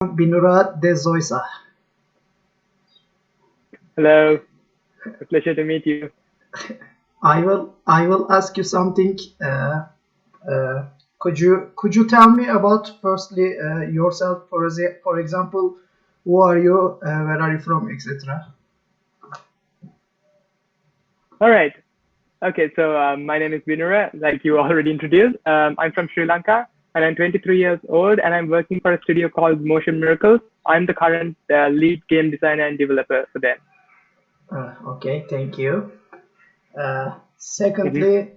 Binura de Zoysa. Hello, a pleasure to meet you. I will ask you something. Uh, could you tell me about firstly yourself? For example, who are you? Where are you from, etc. All right. Okay, so my name is Binura, like you already introduced. I'm from Sri Lanka and I'm 23 years old and I'm working for a studio called Motion Miracles. I'm the current lead game designer and developer for them. Okay, thank you. hmm Secondly,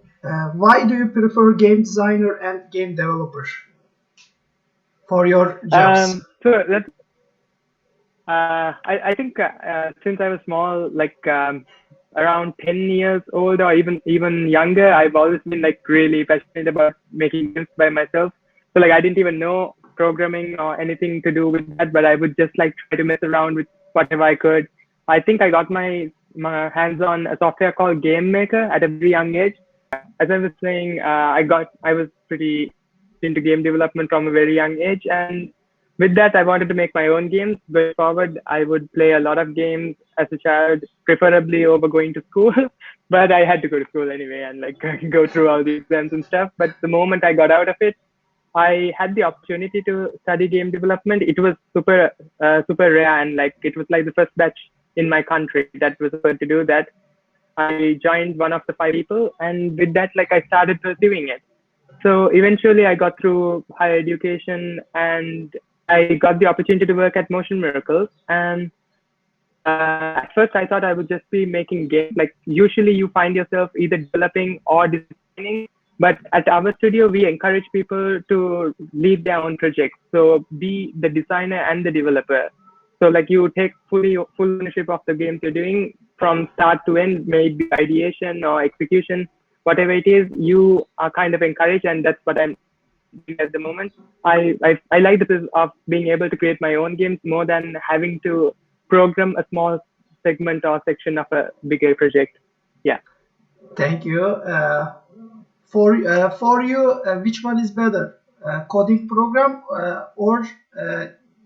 why do you prefer game designer and game developer for your jobs? so that's I think since I was small, like around 10 years old or even younger, I've always been like really passionate about making games by myself. So like I didn't even know programming or anything to do with that, but I would just like try to mess around with whatever I could. I think I got my hands on a software called Game Maker at a very young age. As I was saying, I was pretty into game development from a very young age, and with that, I wanted to make my own games. Going forward, I would play a lot of games as a child, preferably over going to school. But I had to go to school anyway and like go through all the exams and stuff. But the moment I got out of it, I had the opportunity to study game development. It was super rare, and like it was like the first batch in my country that was able to do that. I joined one of the five people, and with that, like I started pursuing it. So eventually, I got through higher education, and I got the opportunity to work at Motion Miracles. And at first, I thought I would just be making games. Like usually, you find yourself either developing or designing. But at our studio, we encourage people to lead their own projects. So be the designer and the developer. So like you take full ownership of the games you're doing from start to end, maybe ideation or execution, whatever it is, you are kind of encouraged, and that's what I'm doing at the moment. I like the process of being able to create my own games more than having to program a small segment or section of a bigger project. Yeah. Thank you. For you, which one is better, coding program or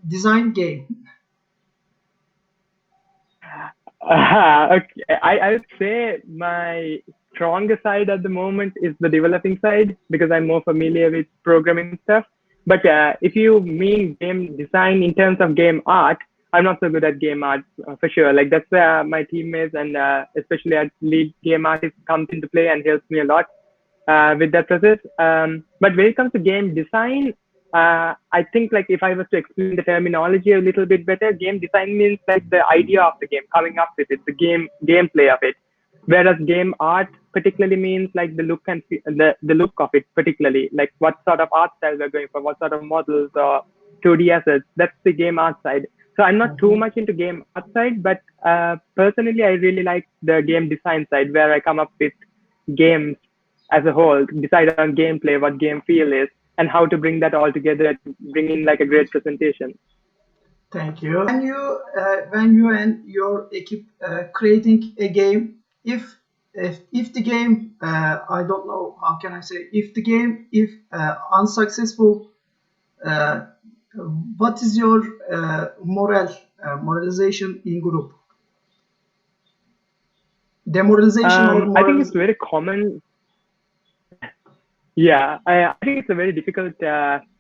design game? Okay. I would say my stronger side at the moment is the developing side because I'm more familiar with programming stuff. But if you mean game design in terms of game art, I'm not so good at game art for sure. Like that's where my teammates and especially our lead game artist comes into play and helps me a lot with that process. But when it comes to game design, I think like if I was to explain the terminology a little bit better, game design means like the idea of the game, coming up with it, the gameplay of it. Whereas game art particularly means like the the look of it, particularly like what sort of art style we're going for, what sort of models or 2D assets. That's the game art side. So I'm not too Mhm. much into game art side, but personally I really like the game design side where I come up with games as a whole, decide on gameplay, what game feel is, and how to bring that all together to bring in like a great presentation. Thank you. When you and your equipe creating a game, if the game, I don't know how can I say, if the game if unsuccessful, uh, what is your moralization in group? Demoralization or I think it's moralization? very common. Yeah, I think it's a very difficult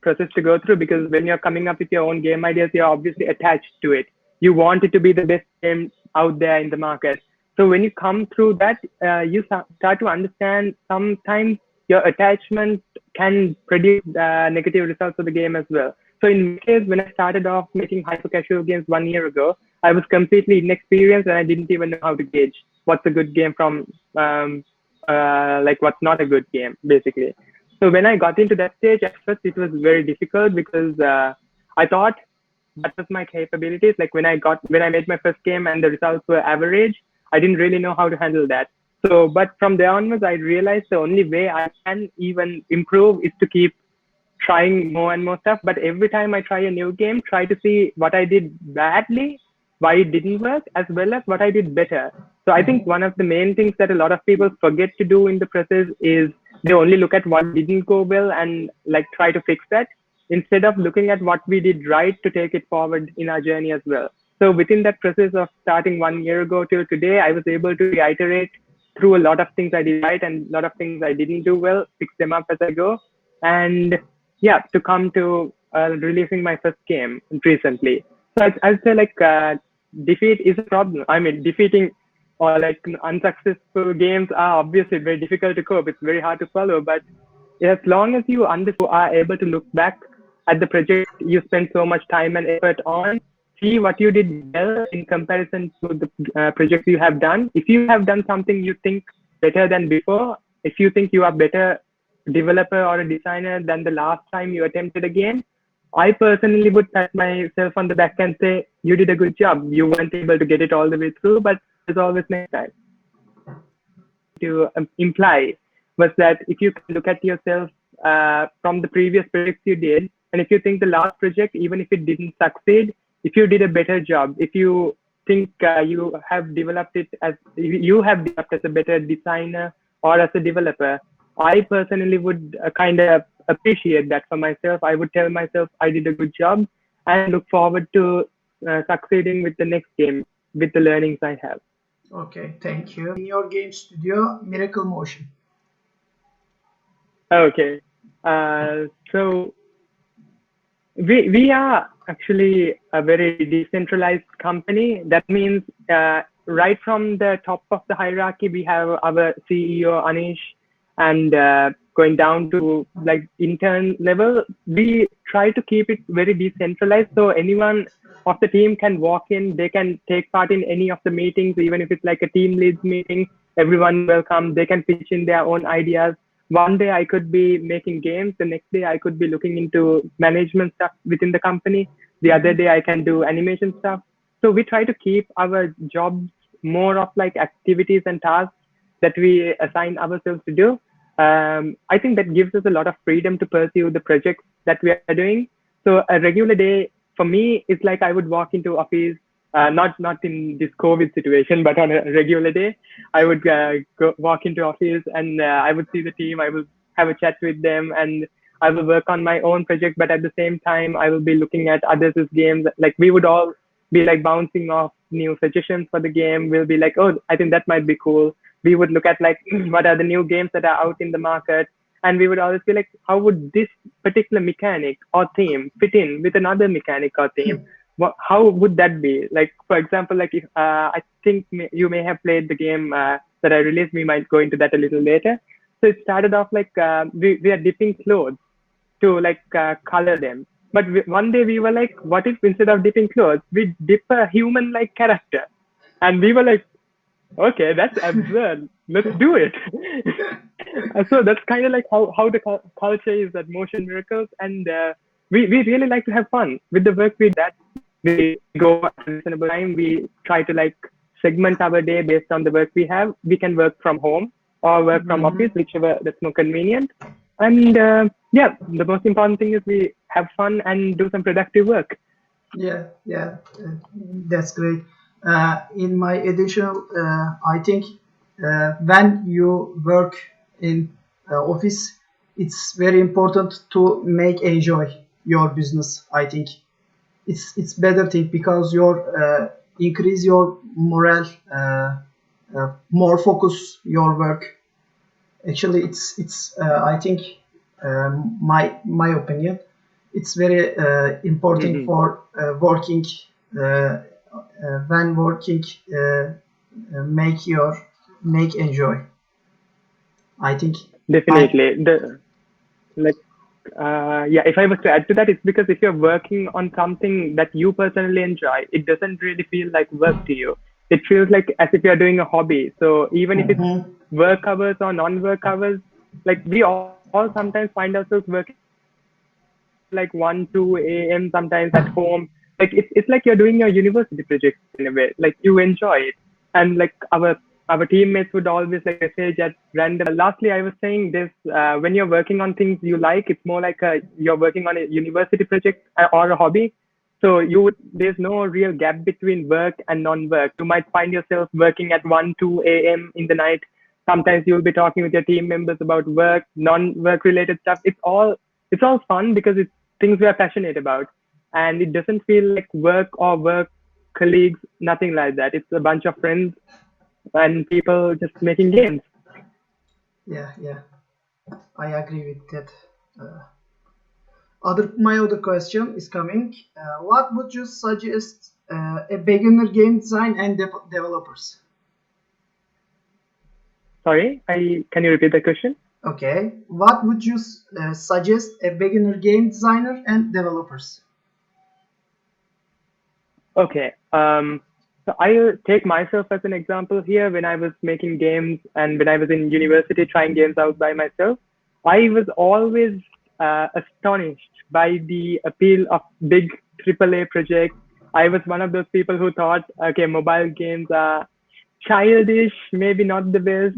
process to go through because when you're coming up with your own game ideas, you're obviously attached to it. You want it to be the best game out there in the market. So when you come through that, you start to understand sometimes your attachment can produce negative results for the game as well. So in my case, when I started off making hyper casual games 1 year ago, I was completely inexperienced and I didn't even know how to gauge what's a good game from like what's not a good game, basically. So when I got into that stage, at first it was very difficult because I thought that was my capabilities. Like when I made my first game and the results were average, I didn't really know how to handle that. So, but from there onwards, I realized the only way I can even improve is to keep trying more and more stuff. But every time I try a new game, try to see what I did badly, why it didn't work, as well as what I did better. So I think one of the main things that a lot of people forget to do in the process is they only look at what didn't go well and like try to fix that. instead of looking at what we did right to take it forward in our journey as well. So within that process of starting 1 year ago till today, I was able to reiterate through a lot of things I did right and a lot of things I didn't do well, fix them up as I go. And yeah, to come to releasing my first game recently. So I'd say like defeat is a problem. I mean, defeating or like unsuccessful games are obviously very difficult to cope. It's very hard to follow, but as long as you are able to look back at the project you spent so much time and effort on, see what you did well in comparison to the projects you have done. If you have done something you think better than before, if you think you are better developer or a designer than the last time you attempted a game, I personally would pat myself on the back and say, you did a good job. You weren't able to get it all the way through, but there's always next time. To imply was that if you can look at yourself from the previous projects you did, and if you think the last project, even if it didn't succeed, if you did a better job, if you think you have developed it as you have developed as a better designer or as a developer, I personally would kind of appreciate that for myself. I would tell myself I did a good job and look forward to succeeding with the next game with the learnings I have. Okay, thank you. In your game studio, Miracle Motion. Okay. So we are actually a very decentralized company. That means right from the top of the hierarchy, we have our CEO Anish, and going down to like intern level, we try to keep it very decentralized. So anyone of the team can walk in, they can take part in any of the meetings, even if it's like a team leads meeting. Everyone welcome. They can pitch in their own ideas. One day I could be making games, the next day I could be looking into management stuff within the company, the other day I can do animation stuff. So we try to keep our jobs more of like activities and tasks that we assign ourselves to do. I think that gives us a lot of freedom to pursue the projects that we are doing. So a regular day for me is like I would walk into office, not in this COVID situation, but on a regular day, I would walk into office and I would see the team. I will have a chat with them, and I will work on my own project. But at the same time, I will be looking at others' games. Like we would all be like bouncing off new suggestions for the game. We'll be like, oh, I think that might be cool. We would look at like what are the new games that are out in the market, and we would always be like, how would this particular mechanic or theme fit in with another mechanic or theme? How would that be? Like, for example, like if I think you may have played the game that I released. We might go into that a little later. So it started off like we are dipping clothes to like color them. But one day we were like, what if instead of dipping clothes, we dip a human like character? And we were like, okay, that's absurd. Let's do it. So that's kind of like how the culture is at Motion Miracles. And we really like to have fun with the work we do. That we go at a reasonable time. We try to like segment our day based on the work we have. We can work from home or work from office, whichever that's more convenient. And yeah, the most important thing is we have fun and do some productive work. Yeah, yeah, that's great. In my additional, I think when you work in office, it's very important to make enjoy your business. I think it's better thing because your increase your morale, more focus your work. Actually, it's I think my opinion. It's very important Mm-hmm. for working when working make your make enjoy. I think I Definitely. Like yeah, if I was to add to that, it's because if you're working on something that you personally enjoy, it doesn't really feel like work to you. It feels like as if you're doing a hobby. So even if it's Mhm. work hours or non-work hours, like we all sometimes find ourselves working like 1, 2 a.m. sometimes at home. Like it's like you're doing your university project in a way. Like you enjoy it. And like our teammates would always like message at random. Lastly, I was saying this when you're working on things you like, it's more like you're working on a university project or a hobby. So there's no real gap between work and non-work. You might find yourself working at 1, 2 a.m. in the night. Sometimes you'll be talking with your team members about work, non-work related stuff. It's all fun because it's things we are passionate about, and it doesn't feel like work or work colleagues, nothing like that. It's a bunch of friends and people just making games. Yeah, yeah, I agree with that. Uh, my other question is coming. What would you suggest a beginner game design and developers? Sorry, I can you repeat the question? Okay, what would you suggest a beginner game designer and developers? Okay. So I'll take myself as an example here. When I was making games and when I was in university trying games out by myself, I was always astonished by the appeal of big AAA projects. I was one of those people who thought, okay, mobile games are childish, maybe not the best.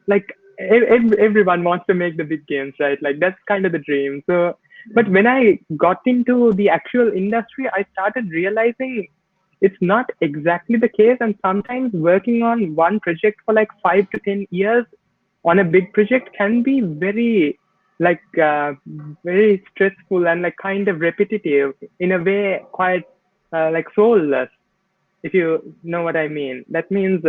Like everyone wants to make the big games, right? Like that's kind of the dream. So, but when I got into the actual industry, I started realizing it's not exactly the case. And sometimes working on one project for like 5 to 10 years on a big project can be very like very stressful and like kind of repetitive in a way, quite like soulless, if you know what I mean. That means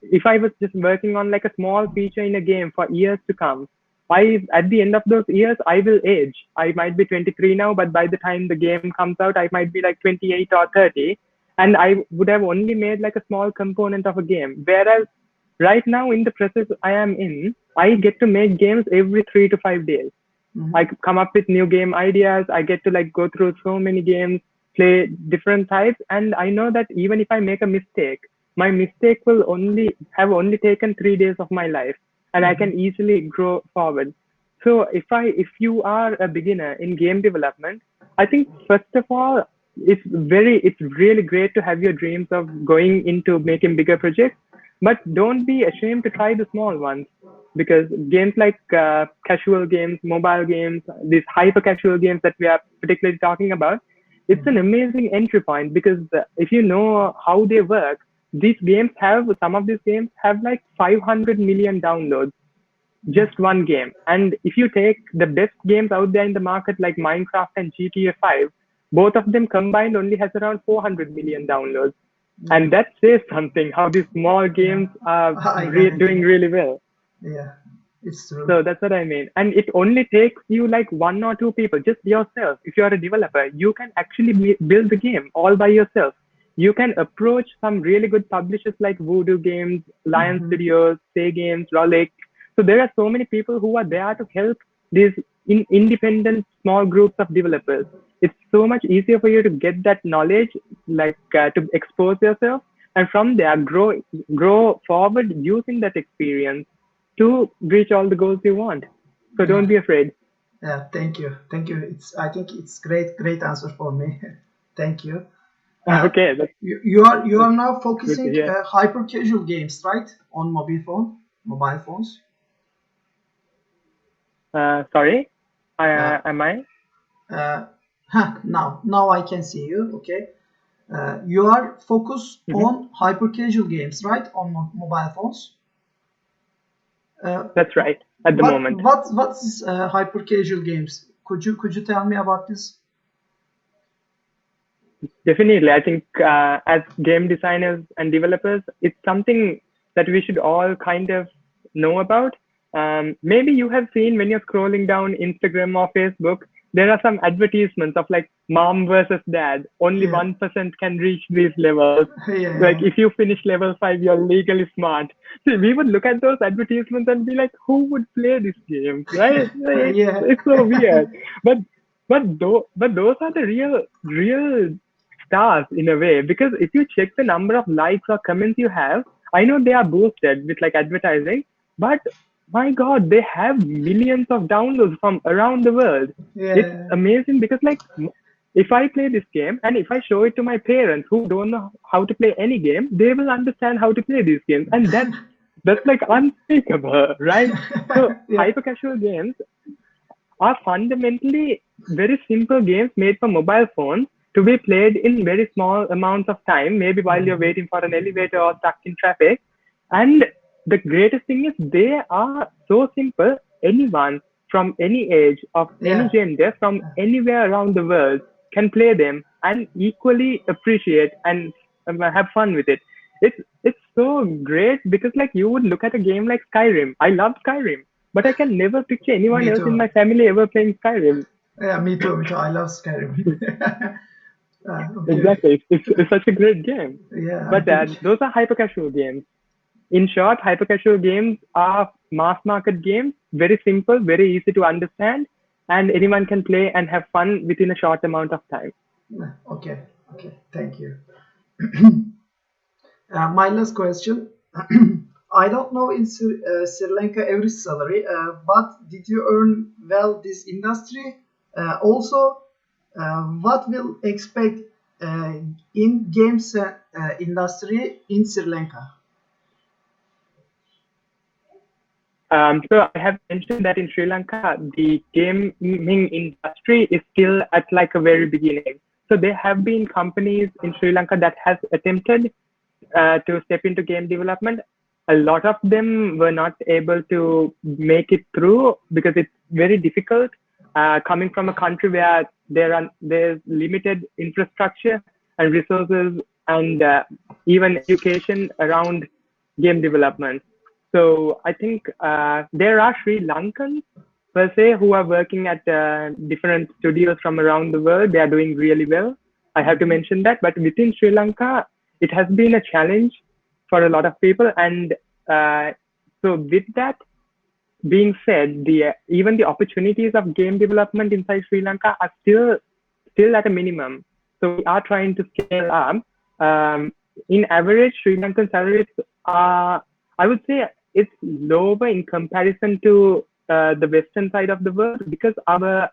if I was just working on like a small feature in a game for years to come, at the end of those years I will age. I might be 23 now, but by the time the game comes out, I might be like 28 or 30, and I would have only made like a small component of a game. Whereas right now in the process I am in, I get to make games every 3 to 5 days. Mhm. I come up with new game ideas. I get to like go through so many games, play different types, and I know that even if I make a mistake, my mistake will only taken 3 days of my life, and I Mhm. can easily grow forward. So if you are a beginner in game development, I think first of all, it's really great to have your dreams of going into making bigger projects, but don't be ashamed to try the small ones, because games like casual games, mobile games, these hyper casual games that we are particularly talking about, it's an Mhm. amazing entry point, because if you know how they work, some of these games have like 500 million downloads, just one game. And if you take the best games out there in the market like Minecraft and GTA 5, both of them combined only has around 400 million downloads. Yeah, And that says something how these small yeah, games are I got it. doing really well. Yeah, it's true. So that's what I mean. And it only takes you like one or two people, just yourself. If you are a developer, you can actually build the game all by yourself. You can approach some really good publishers like Voodoo Games, Lion Mhm. Studios, Say Games, Rollic. So there are so many people who are there to help these independent small groups of developers. It's so much easier for you to get that knowledge, like to expose yourself, and from there grow forward using that experience to reach all the goals you want. So don't Yeah, be afraid. yeah. Thank you, thank you. I think it's great answer for me. Thank you. Uh, Okay, that's you are that's now good to focusing hear. hyper casual games, right? On mobile phones. Sorry, Uh, am I? uh, now I can see you. Okay. You are focused Hmm. on hyper casual games, right? On mobile phones. Uh, That's right. At the moment, what's hyper casual games? Could you tell me about this? definitely. I think as game designers and developers, it's something that we should all kind of know about. Maybe you have seen when you're scrolling down Instagram or Facebook, there are some advertisements of like mom versus dad. Only Yeah, 1% can reach these levels. yeah, Like yeah, if you finish level 5, you're legally smart. See, we would look at those advertisements and be like, who would play this game, right? Like, yeah, it's so weird. But those are the real stars in a way, because if you check the number of likes or comments you have, I know they are boosted with like advertising, but my god, they have millions of downloads from around the world. It's yeah, amazing, because like if I play this game and if I show it to my parents who don't know how to play any game, they will understand how to play these games, and that's like unspeakable, right? So yeah. hyper casual games are fundamentally very simple games made for mobile phones to be played in very small amounts of time, maybe while you're Mhm. waiting for an elevator or stuck in traffic. And the greatest thing is they are so simple. Anyone from any age, of any Yeah. gender, from anywhere around the world can play them and equally appreciate and have fun with it. It's so great because like you would look at a game like Skyrim. I love Skyrim, but I can never picture anyone Me else in too. my family ever playing Skyrim. Yeah, me too. Me too. I love Skyrim. Okay. Exactly, it's such a great game. Yeah, I But think. those are hyper casual games. In short, hyper casual games are mass market games, very simple, very easy to understand, and anyone can play and have fun within a short amount of time. Okay. Okay. Thank you. My last question. I don't know in Sri Lanka every salary, but did you earn well this industry? Also, what will expect in games industry in Sri Lanka? So I have mentioned that in Sri Lanka, the gaming industry is still at like a very beginning. So there have been companies in Sri Lanka that has attempted to step into game development. A lot of them were not able to make it through because it's very difficult coming from a country where there's limited infrastructure and resources and even education around game development. So I think there are Sri Lankans per se who are working at different studios from around the world. They are doing really well. I have to mention that. But within Sri Lanka, it has been a challenge for a lot of people. And so with that being said, the even the opportunities of game development inside Sri Lanka are still at a minimum. So we are trying to scale up. Um, in average, Sri Lankan salaries are, I would say, it's lower in comparison to the western side of the world because our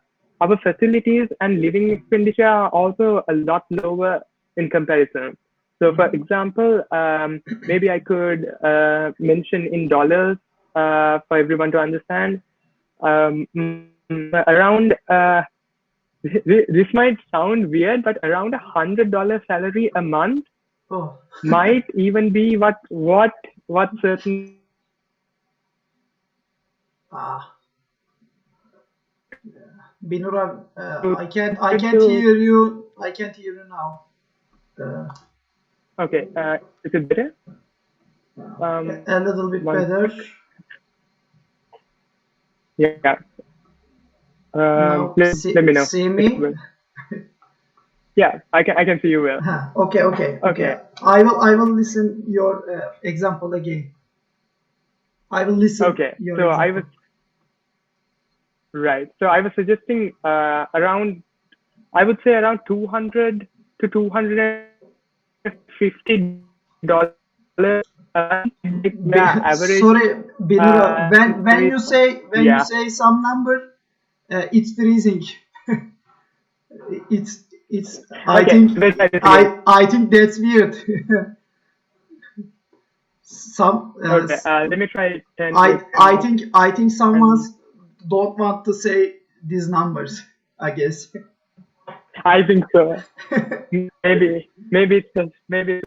facilities and living expenditure are also a lot lower in comparison. So, for example, maybe I could mention in dollars for everyone to understand. Around this might sound weird, but around $100 salary a month Oh, might even be what certain ah, Binura, I can't to hear you. I can't hear you now. Uh, okay. Is it better? a little bit One better. sec. Yeah. Now Let me know see if me. it. Yeah, I can see you well. Okay, okay, okay. Okay. I will listen your example again. I will listen Okay. your So I was example. right. So I was suggesting around I would say around 200 to $250 the average Sorry, Binura. salary. When you Yeah. say some number, it's freezing. It's. Okay. Let's try this again. I think that's weird. Some Okay. Let me try 10 to 10 I think someone and don't want to say these numbers. I guess. I think so. Maybe maybe the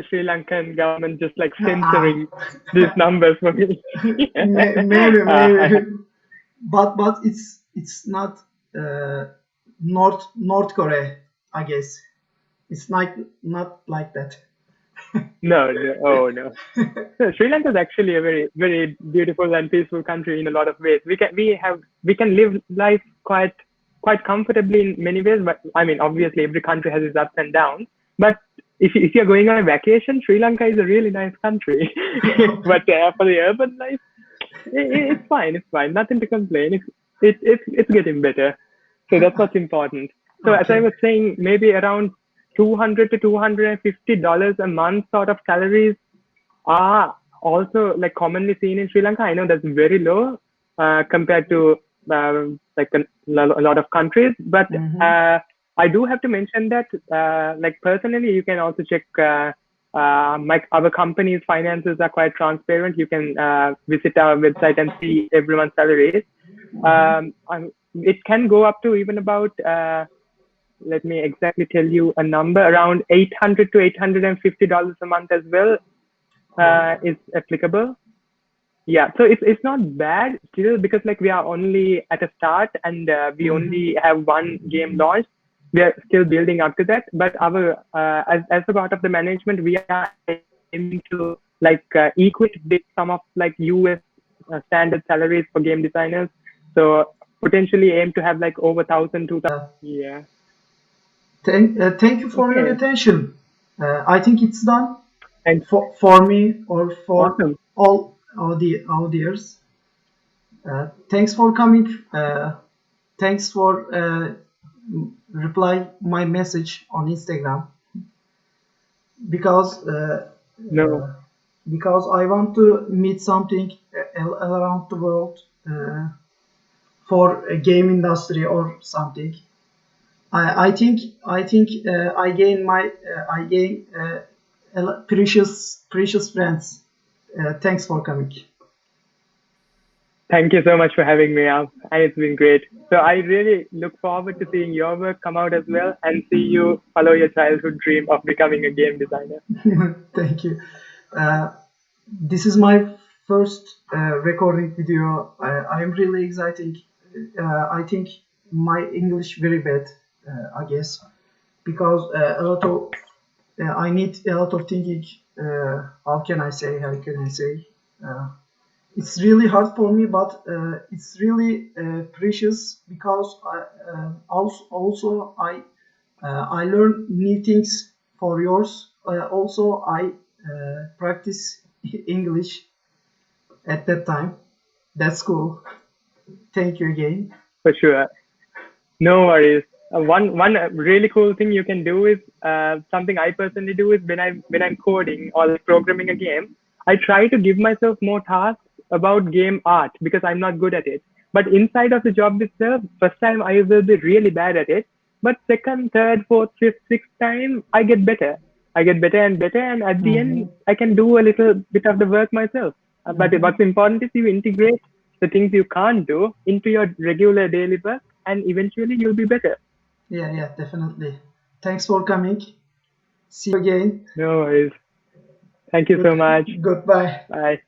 Sri Lankan government just like Ah, censoring these numbers for me. maybe, but it's not uh, North Korea. I guess it's not like that. No, no, oh no. No, Sri Lanka is actually a very beautiful and peaceful country in a lot of ways. We can live life quite comfortably in many ways. But I mean, obviously, every country has its ups and downs. But if you're going on a vacation, Sri Lanka is a really nice country. But for the urban life, it's fine. It's fine. Nothing to complain. It's getting better. So that's what's important. So as I Okay. was saying, maybe around 200 to $250 a month sort of salaries are also like commonly seen in Sri Lanka. I know that's very low compared to like a lot of countries, but Mm-hmm. I do have to mention that like personally, you can also check our company's finances are quite transparent. You can visit our website and see everyone's salaries. It can go up to even about let me exactly tell you a number around 800 to $850 a month as well Oh, is applicable. Yeah, so it's not bad still because like we are only at a start and we Mhm. only have one game launched. We are still building up to that, but our as a part of the management, we are aiming to like equate with some of like US standard salaries for game designers. So potentially aim to have like over 1,000, 2,000. Yeah. Yeah. Thank you for your Okay. attention. I think it's done And for me or for awesome. all audience. Thanks for coming. Thanks for reply my message on Instagram because No, because I want to meet something around the world for a game industry or something. I think I gain precious friends. Thanks for coming. thank you so much for having me up, and it's been great. So I really look forward to seeing your work come out as well and see you follow your childhood dream of becoming a game designer. Thank you. Uh, this is my first recording video. I'm really excited. I think my English very bad, I guess, because a lot of I need a lot of thinking. How can I say? How can I say? Uh, it's really hard for me, but it's really precious because I learn new things for yours. Also, I practice English at that time. That's cool. Thank you again. For sure. No worries. One really cool thing you can do is something I personally do is when I'm coding or like programming a game, I try to give myself more tasks about game art because I'm not good at it. But inside of the job itself, first time I will be really bad at it, but second, third, fourth, fifth, sixth time I get better. I get better and better, and at the Mhm. end I can do a little bit of the work myself. But Mhm. what's important is you integrate the things you can't do into your regular daily work, and eventually you'll be better. Yeah, yeah, definitely. Thanks for coming. See you again. No worries. Thank you Good, so much. goodbye. Bye.